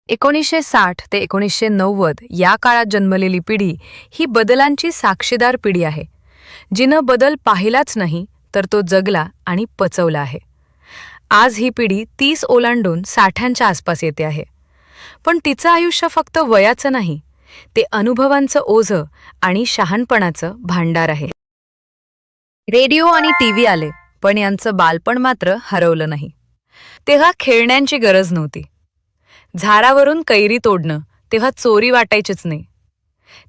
1960 ते 1990 या काळात जन्मलेली पिढी ही बदलांची साक्षीदार पिढी आहे, जिनं बदल पाहिलाच नाही तर तो जगला आणि पचवला आहे. आज ही पिढी 30 ओलांडून 60च्या आसपास येते आहे. पण तिचं आयुष्य फक्त वयाचं नाही, ते अनुभवांचं ओझं आणि शहाणपणाचं भांडार आहे. रेडिओ आणि टीव्ही आले, पण यांचं बालपण मात्र हरवलं नाही. तेव्हा खेळण्यांची गरज नव्हती. झाडावरून कैरी तोडणं तेव्हा चोरी वाटायचीच नाही.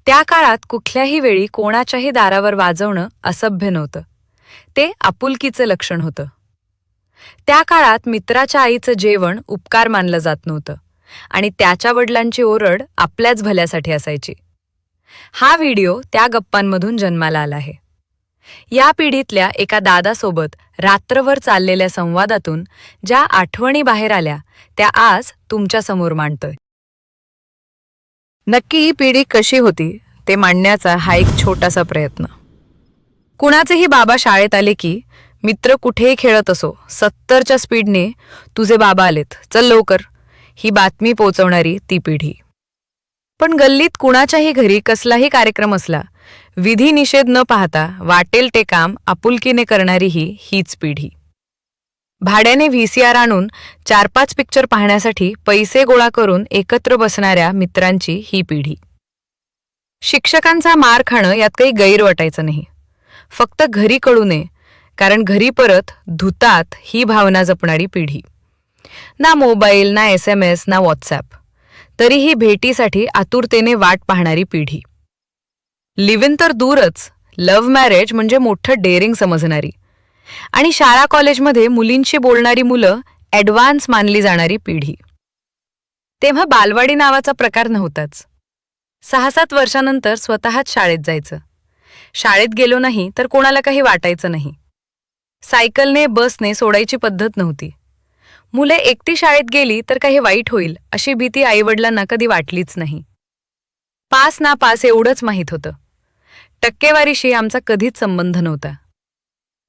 त्या काळात कुठल्याही वेळी कोणाच्याही दारावर वाजवणं असभ्य नव्हतं. ते आपुलकीचं लक्षण होतं. त्या काळात मित्राच्या आईचं जेवण उपकार मानलं जात नव्हतं आणि त्याच्या वडिलांची ओरड आपल्याच भल्यासाठी असायची. हा व्हिडिओ त्या गप्पांमधून जन्माला आला आहे. या पिढीतल्या एका दादासोबत रात्रभर चाललेल्या संवादातून ज्या आठवणी बाहेर आल्या त्या आज तुमच्यासमोर मांडतोय. नक्की ही पिढी कशी होती ते मांडण्याचा हा एक छोटासा प्रयत्न. कुणाचेही बाबा शाळेत आले की मित्र कुठेही खेळत असो 70च्या स्पीडने तुझे बाबा आलेत, चल लवकर, ही बातमी पोचवणारी ती पिढी. पण गल्लीत कुणाच्याही घरी कसलाही कार्यक्रम असला, विधी निषेध न पाहता वाटेल ते काम आपुलकीने करणारी हीच पिढी. भाड्याने व्हीसीआर आणून 4-5 पिक्चर पाहण्यासाठी पैसे गोळा करून एकत्र बसणाऱ्या मित्रांची ही पिढी. शिक्षकांचा मार खाणं यात काही गैर वाटायचं नाही, फक्त घरी कळू नये, कारण घरी परत धुतात ही भावना जपणारी पिढी. ना मोबाईल, ना SMS, ना व्हॉट्सॲप, तरीही भेटीसाठी आतुरतेने वाट पाहणारी पिढी. लिव्ह इन तर दूरच, लव्ह मॅरेज म्हणजे मोठं डेअरिंग समजणारी आणि शाळा कॉलेजमध्ये मुलींशी बोलणारी मुलं ॲडव्हान्स मानली जाणारी पिढी. तेव्हा बालवाडी नावाचा प्रकार नव्हताच. 6-7 वर्षानंतर स्वतःच शाळेत जायचं. शाळेत गेलो नाही तर कोणाला काही वाटायचं नाही. सायकलने बसने सोडायची पद्धत नव्हती. मुले एकटी शाळेत गेली तर काही वाईट होईल अशी भीती आईवडिलांना कधी वाटलीच नाही. पास ना पास एवढंच माहीत होतं. टक्केवारीशी आमचा कधीच संबंध नव्हता.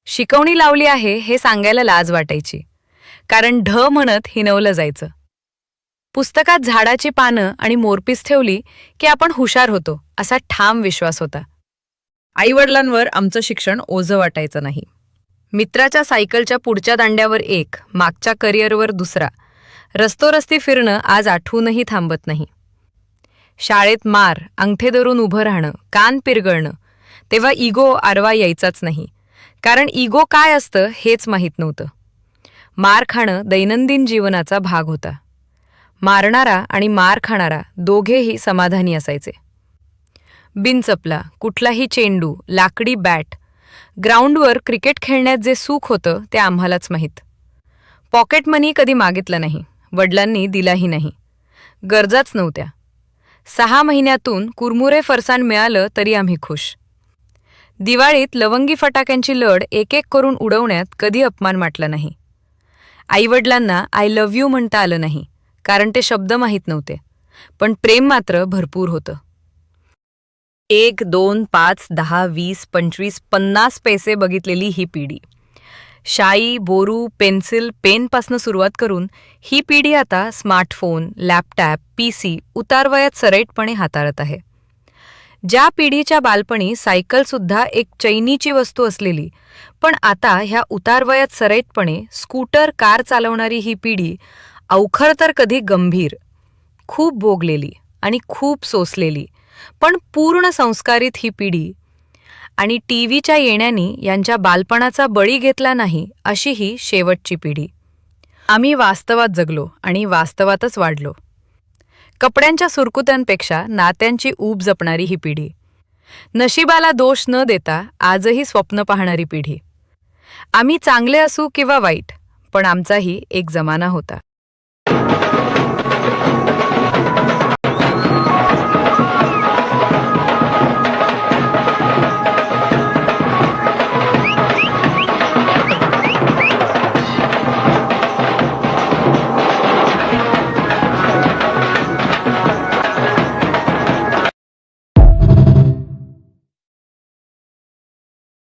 शिकवणी लावली आहे हे सांगायला लाज वाटायची, कारण ढ म्हणत हिनवलं जायचं. पुस्तकात झाडाची पानं आणि मोरपीस ठेवली की आपण हुशार होतो असा ठाम विश्वास होता. आईवडिलांवर आमचं शिक्षण ओझं वाटायचं नाही. मित्राच्या सायकलच्या पुढच्या दांड्यावर एक, मागच्या करिअरवर दुसरा, रस्तोरस्ती फिरणं आज आठवूनही थांबत नाही. शाळेत मार, अंगठे धरून उभं राहणं, कान पिरगळणं, तेव्हा इगो आरवा यायचाच नाही, कारण इगो काय असतं हेच माहीत नव्हतं. मार खाणं दैनंदिन जीवनाचा भाग होता. मारणारा आणि मार खाणारा दोघेही समाधानी असायचे. बिनचपला, कुठलाही चेंडू, लाकडी बॅट, ग्राउंडवर क्रिकेट खेळण्यात जे सुख होतं ते आम्हालाच माहीत. पॉकेट मनी कधी मागितला नाही, वडिलांनी दिलाही नाही. गरजाच नव्हत्या. 6 महिन्यातून कुरमुरे फरसाण मिळालं तरी आम्ही खुश. दिवाळीत लवंगी फटाक्यांची लढ एक एक करून उडवण्यात कधी अपमान वाटला नाही. आईवडिलांना आय लव्ह यू म्हणता आलं नाही, कारण ते शब्द माहीत नव्हते, पण प्रेम मात्र भरपूर होतं. 1, 2, 5, 10, 20, 25, 50 पैसे बघितलेली ही पिढी. शाई, बोरू, पेन्सिल, पेनपासनं सुरुवात करून ही पिढी आता स्मार्टफोन, लॅपटॉप, PC उतारवयात सरळपणे हाताळत आहे. ज्या पिढीच्या बालपणी सायकलसुद्धा एक चैनीची वस्तू असलेली, पण आता ह्या उतारवयात सरळपणे स्कूटर, कार चालवणारी ही पिढी अवखर तर कधी गंभीर, खूप भोगलेली आणि खूप सोसलेली, पण पूर्ण संस्कारित ही पिढी. आणि टीव्हीच्या येण्याने यांच्या बालपणाचा बळी घेतला नाही अशी ही शेवटची पिढी. आम्ही वास्तवात जगलो आणि वास्तवातच वाढलो. कपड्यांच्या सुरकुत्यांपेक्षा नात्यांची ऊब जपणारी ही पिढी. नशिबाला दोष न देता आजही स्वप्न पाहणारी पिढी. आम्ही चांगले असू किंवा वाईट, पण आमचाही एक जमाना होता.